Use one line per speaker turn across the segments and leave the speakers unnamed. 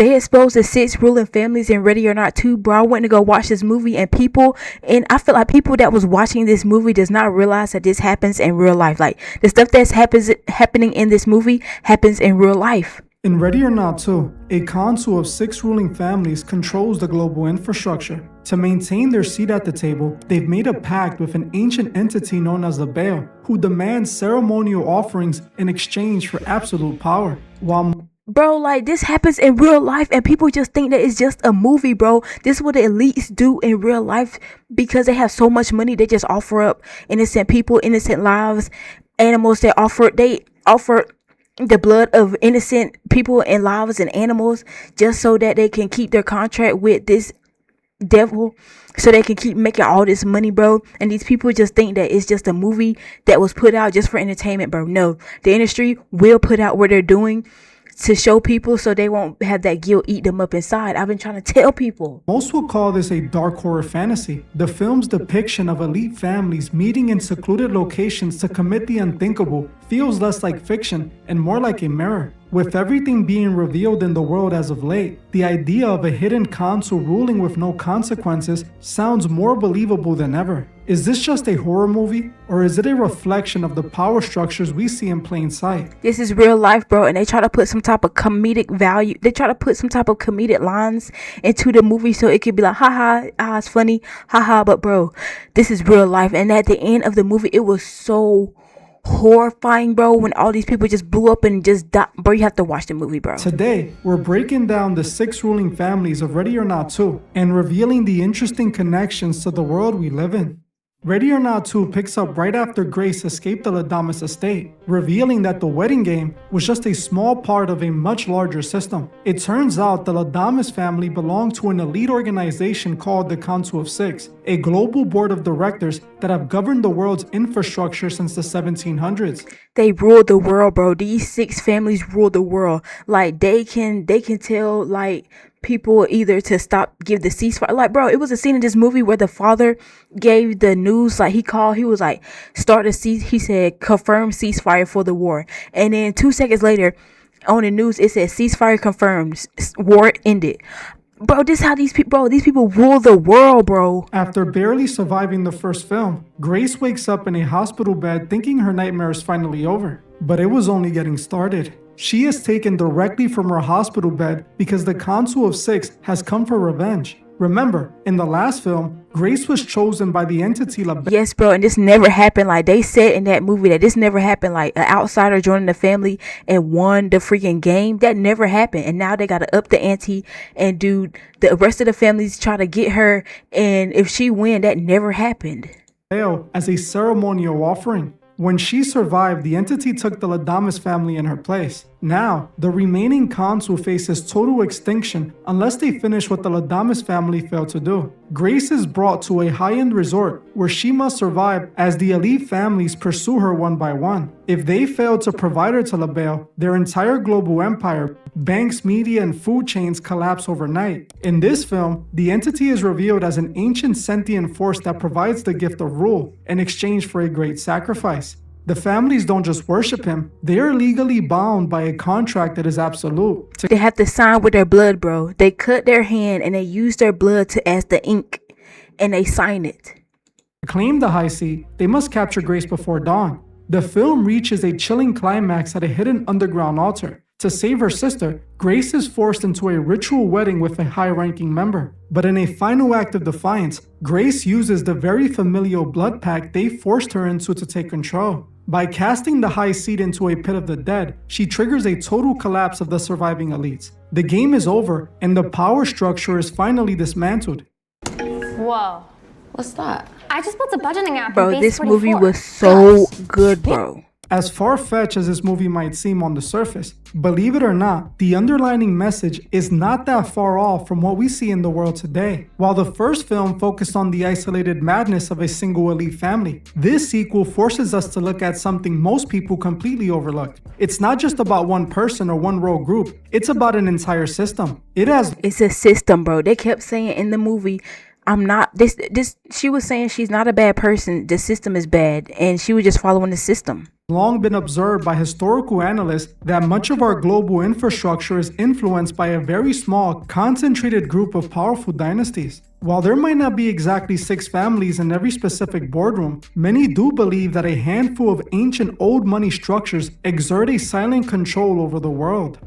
They exposed the six ruling families in Ready or Not 2, bro. I went to go watch this movie, and I feel like people that was watching this movie does not realize that this happens in real life. Like, the stuff that's happening in this movie happens in real life.
In Ready or Not 2, a council of 6 ruling families controls the global infrastructure. To maintain their seat at the table, they've made a pact with an ancient entity known as the Baal, who demands ceremonial offerings in exchange for absolute power.
Bro, like, this happens in real life, and people just think that it's just a movie, bro. This is what the elites do in real life because they have so much money. They just offer up innocent people, innocent lives, animals. They offer the blood of innocent people and lives and animals just so that they can keep their contract with this devil, so they can keep making all this money, bro. And these people just think that it's just a movie that was put out just for entertainment, bro. No, the industry will put out what they're doing to show people so they won't have that guilt eat them up inside. I've been trying to tell people.
Most will call this a dark horror fantasy. The film's depiction of elite families meeting in secluded locations to commit the unthinkable feels less like fiction and more like a mirror. With everything being revealed in the world as of late, the idea of a hidden council ruling with no consequences sounds more believable than ever. Is this just a horror movie, or is it a reflection of the power structures we see in plain sight?
This is real life, bro, and they try to put some type of comedic value. They try to put some type of comedic lines into the movie so it could be like, haha, it's funny, haha. But bro, this is real life, and at the end of the movie, it was so horrifying, bro, when all these people just blew up and just died. Bro, you have to watch the movie, bro.
Today, we're breaking down the 6 ruling families of Ready or Not 2 and revealing the interesting connections to the world we live in. Ready or Not 2 picks up right after Grace escaped the Ladamus estate, revealing that the wedding game was just a small part of a much larger system. It turns out the Ladamus family belonged to an elite organization called the Council of Six, a global board of directors that have governed the world's infrastructure since the 1700s.
They rule the world, bro. These 6 families rule the world. Like, they can tell, like, people either to give the ceasefire. Like, bro, it was a scene in this movie where the father gave the news, like, he was like, he said, confirm ceasefire for the war. And then 2 seconds later on the news, it said ceasefire confirmed, war ended. Bro, this is how these people rule the world, bro.
After barely surviving the first film, Grace wakes up in a hospital bed thinking her nightmare is finally over. But it was only getting started. She is taken directly from her hospital bed because the Council of Six has come for revenge. Remember, in the last film, Grace was chosen by the entity
Yes, bro, and this never happened. Like, they said in that movie that this never happened. Like, an outsider joining the family and won the freaking game. That never happened. And now they got to up the ante and do the rest of the families try to get her. And if she win, that never happened.
As a ceremonial offering. When she survived, the entity took the Ladamus family in her place. Now, the remaining council faces total extinction unless they finish what the Ladamus family failed to do. Grace is brought to a high-end resort where she must survive as the elite families pursue her one by one. If they fail to provide her to LaBelle, their entire global empire, banks, media, and food chains collapse overnight. In this film, the entity is revealed as an ancient sentient force that provides the gift of rule in exchange for a great sacrifice. The families don't just worship him, they are legally bound by a contract that is absolute.
They have to sign with their blood, bro. They cut their hand and they use their blood as the ink, and they sign it.
To claim the high seat, they must capture Grace before dawn. The film reaches a chilling climax at a hidden underground altar. To save her sister, Grace is forced into a ritual wedding with a high-ranking member. But in a final act of defiance, Grace uses the very familial blood pact they forced her into to take control. By casting the high seat into a pit of the dead, she triggers a total collapse of the surviving elites. The game is over, and the power structure is finally dismantled.
Whoa.
What's that?
I just built a budgeting app.
Bro, this movie was so good, bro.
As far-fetched as this movie might seem on the surface, believe it or not, the underlying message is not that far off from what we see in the world today. While the first film focused on the isolated madness of a single elite family, this sequel forces us to look at something most people completely overlooked. It's not just about one person or one rogue group, it's about an entire system.
It's a system, bro. They kept saying in the movie, she was saying she's not a bad person, the system is bad, and she was just following the system.
long been observed by historical analysts that much of our global infrastructure is influenced by a very small, concentrated group of powerful dynasties. While there might not be exactly 6 families in every specific boardroom, many do believe that a handful of ancient old money structures exert a silent control over the world.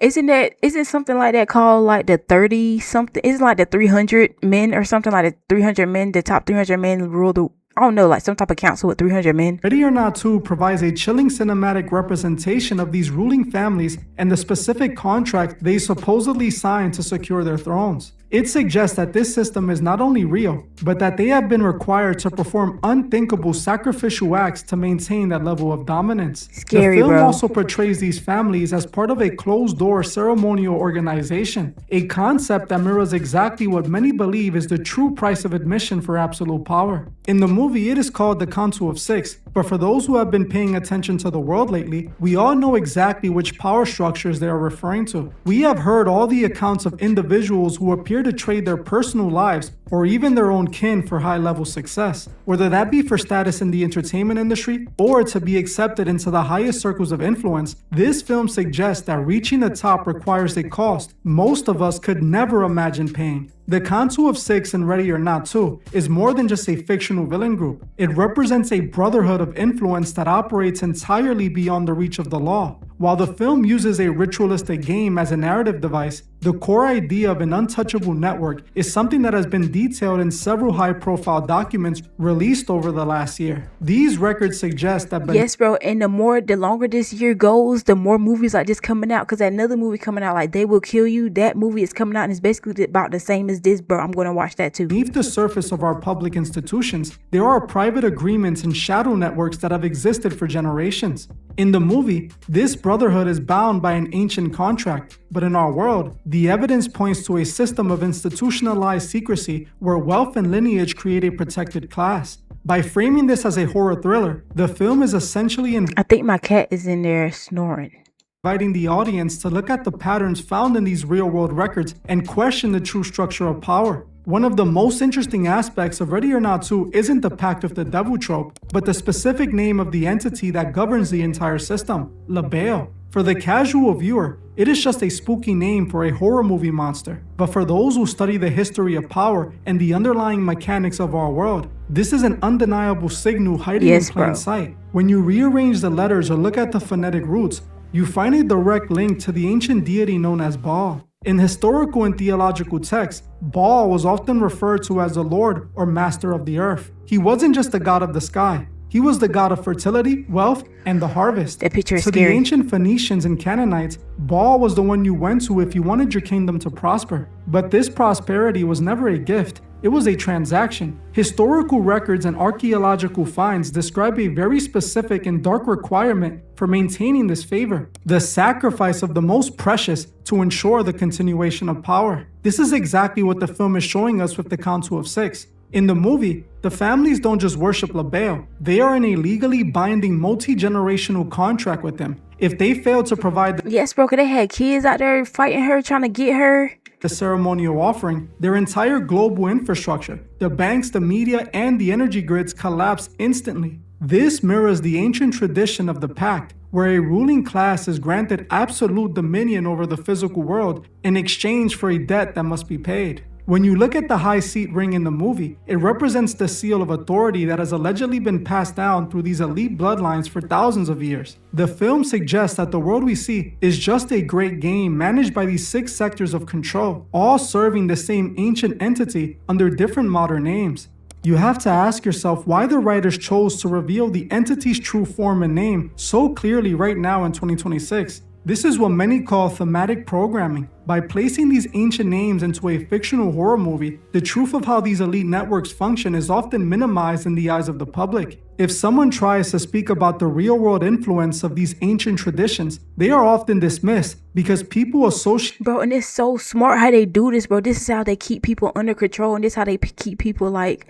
Isn't something like that called like the 30 something? Isn't like the 300 men or something like the 300 men, the top 300 men rule the, I don't know, like some type of council with 300 men.
Ready or Not 2 provides a chilling cinematic representation of these ruling families and the specific contract they supposedly signed to secure their thrones. It suggests that this system is not only real, but that they have been required to perform unthinkable sacrificial acts to maintain that level of dominance.
Scary,
the film
bro.
also portrays these families as part of a closed-door ceremonial organization, a concept that mirrors exactly what many believe is the true price of admission for absolute power. In the movie, it is called the Council of Six, but for those who have been paying attention to the world lately, we all know exactly which power structures they are referring to. We have heard all the accounts of individuals who appear to trade their personal lives or even their own kin for high-level success, whether that be for status in the entertainment industry or to be accepted into the highest circles of influence. This film suggests that reaching the top requires a cost most of us could never imagine paying. The Council of Six in Ready or Not 2 is more than just a fictional villain group. It represents a brotherhood of influence that operates entirely beyond the reach of the law. While the film uses a ritualistic game as a narrative device, the core idea of an untouchable network is something that has been detailed in several high-profile documents released over the last year. These records suggest that...
Yes, bro, and the longer this year goes, the more movies like this coming out, because another movie coming out, like They Will Kill You, that movie is coming out and it's basically about the same as this, bro. I'm going to watch that too.
Beneath the surface of our public institutions, there are private agreements and shadow networks that have existed for generations. In the movie, this brotherhood is bound by an ancient contract, but in our world, the evidence points to a system of institutionalized secrecy where wealth and lineage create a protected class. By framing this as a horror thriller, the film is essentially
I think my cat is in there snoring.
Inviting the audience to look at the patterns found in these real-world records and question the true structure of power. One of the most interesting aspects of Ready or Not 2 isn't the Pact of the Devil trope, but the specific name of the entity that governs the entire system, Labeo. For the casual viewer, it is just a spooky name for a horror movie monster. But for those who study the history of power and the underlying mechanics of our world, this is an undeniable signal hiding in plain sight. When you rearrange the letters or look at the phonetic roots, you find a direct link to the ancient deity known as Baal. In historical and theological texts, Baal was often referred to as the Lord or Master of the Earth. He wasn't just the god of the sky. He was the god of fertility, wealth, and the harvest.
That picture is
to
scary.
The ancient Phoenicians and Canaanites, Baal was the one you went to if you wanted your kingdom to prosper. But this prosperity was never a gift. It was a transaction. Historical records and archaeological finds describe a very specific and dark requirement for maintaining this favor: the sacrifice of the most precious to ensure the continuation of power. This is exactly what the film is showing us with the Council of Six. In the movie, the families don't just worship Labeo, they are in a legally binding multi-generational contract with them. If they fail to provide
Yes, bro, because they had kids out there fighting her, trying to get her
the ceremonial offering, their entire global infrastructure, the banks, the media, and the energy grids collapse instantly. This mirrors the ancient tradition of the Pact, where a ruling class is granted absolute dominion over the physical world in exchange for a debt that must be paid. When you look at the high seat ring in the movie, it represents the seal of authority that has allegedly been passed down through these elite bloodlines for thousands of years. The film suggests that the world we see is just a great game managed by these 6 sectors of control, all serving the same ancient entity under different modern names. You have to ask yourself why the writers chose to reveal the entity's true form and name so clearly right now in 2026. This is what many call thematic programming. By placing these ancient names into a fictional horror movie, the truth of how these elite networks function is often minimized in the eyes of the public. If someone tries to speak about the real-world influence of these ancient traditions, they are often dismissed because people associate...
Bro, and it's so smart how they do this, bro. This is how they keep people under control, and this is how they keep people like,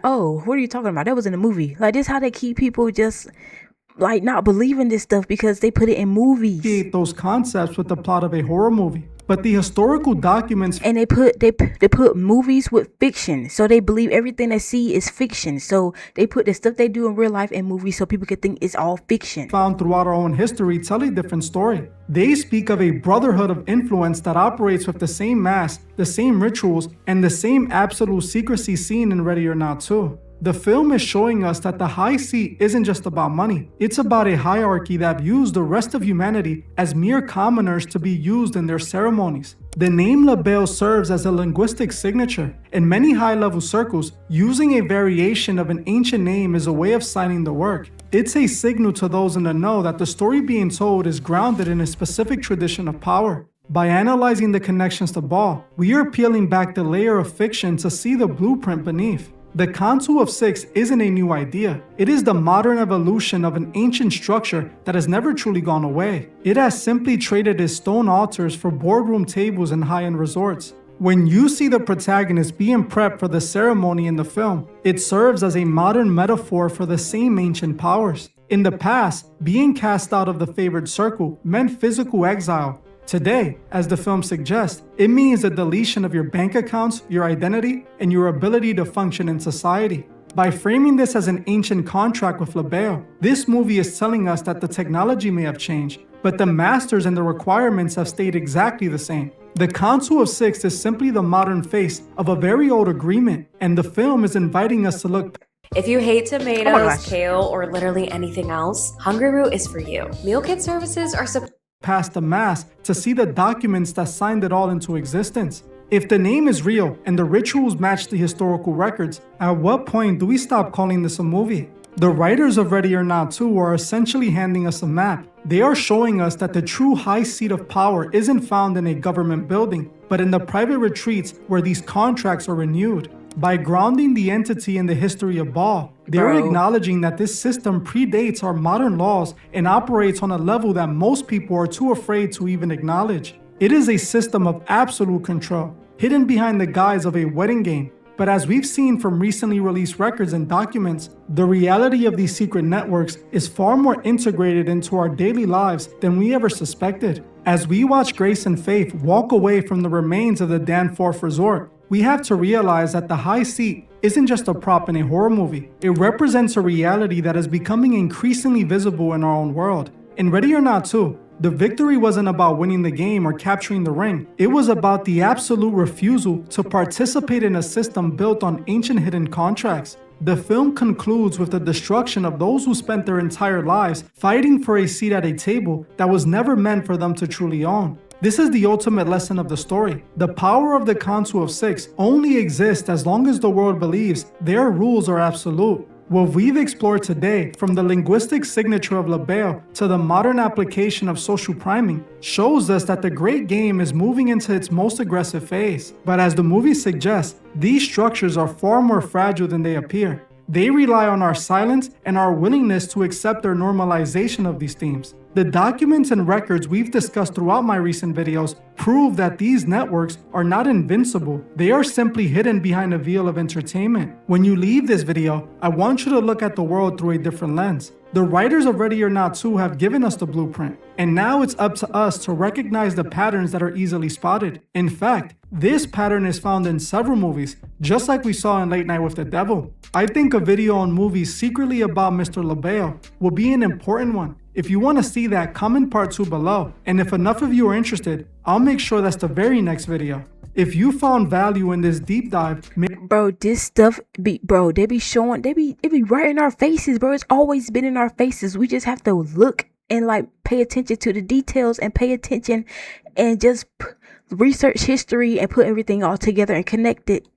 oh, what are you talking about? That was in the movie. Like, this is how they keep people just like not believing this stuff because they put it in movies.
Create those concepts with the plot of a horror movie. But the historical documents
And they put movies with fiction, so they believe everything they see is fiction. So they put the stuff they do in real life in movies, so people could think it's all fiction.
found throughout our own history tell a different story. They speak of a brotherhood of influence that operates with the same mass, the same rituals, and the same absolute secrecy seen in Ready or Not 2. The film is showing us that the high seat isn't just about money. It's about a hierarchy that views the rest of humanity as mere commoners to be used in their ceremonies. The name Labeo serves as a linguistic signature. In many high-level circles, using a variation of an ancient name is a way of signing the work. It's a signal to those in the know that the story being told is grounded in a specific tradition of power. By analyzing the connections to Baal, we are peeling back the layer of fiction to see the blueprint beneath. The Council of Six isn't a new idea. It is the modern evolution of an ancient structure that has never truly gone away. It has simply traded its stone altars for boardroom tables and high-end resorts. When you see the protagonist being prepped for the ceremony in the film, it serves as a modern metaphor for the same ancient powers. In the past, being cast out of the favored circle meant physical exile. Today, as the film suggests, it means the deletion of your bank accounts, your identity, and your ability to function in society. By framing this as an ancient contract with Labeo, this movie is telling us that the technology may have changed, but the masters and the requirements have stayed exactly the same. The Council of Six is simply the modern face of a very old agreement, and the film is inviting us to look.
If you hate
Oh my
tomatoes,
gosh.
kale, or literally anything else, Hungry Root is for you. Meal kit services are
Past the mass to see the documents that signed it all into existence. If the name is real and the rituals match the historical records, at what point do we stop calling this a movie? The writers of Ready or Not 2 are essentially handing us a map. They are showing us that the true high seat of power isn't found in a government building, but in the private retreats where these contracts are renewed. By grounding the entity in the history of Baal, they're
Bro.
acknowledging that this system predates our modern laws and operates on a level that most people are too afraid to even acknowledge. It is a system of absolute control, hidden behind the guise of a wedding game. But as we've seen from recently released records and documents, the reality of these secret networks is far more integrated into our daily lives than we ever suspected. As we watch Grace and Faith walk away from the remains of the Danforth Resort, we have to realize that the high seat isn't just a prop in a horror movie. It represents a reality that is becoming increasingly visible in our own world. In Ready or Not 2, the victory wasn't about winning the game or capturing the ring. It was about the absolute refusal to participate in a system built on ancient hidden contracts. The film concludes with the destruction of those who spent their entire lives fighting for a seat at a table that was never meant for them to truly own. This is the ultimate lesson of the story. The power of the Council of Six only exists as long as the world believes their rules are absolute. What we've explored today, from the linguistic signature of Labeo to the modern application of social priming, shows us that the great game is moving into its most aggressive phase. But as the movie suggests, these structures are far more fragile than they appear. They rely on our silence and our willingness to accept their normalization of these themes. The documents and records we've discussed throughout my recent videos prove that these networks are not invincible. They are simply hidden behind a veil of entertainment. When you leave this video, I want you to look at the world through a different lens. The writers of Ready or Not 2 have given us the blueprint, and now it's up to us to recognize the patterns that are easily spotted. In fact, this pattern is found in several movies, just like we saw in Late Night with the Devil. I think a video on movies secretly about Mr. Labeo will be an important one. If you want to see that, comment part 2 below, and if enough of you are interested, I'll make sure that's the very next video. If you found value in this deep dive,
Bro, this stuff they be showing, it be right in our faces, bro. It's always been in our faces. We just have to look and like pay attention to the details and pay attention and just research history and put everything all together and connect it.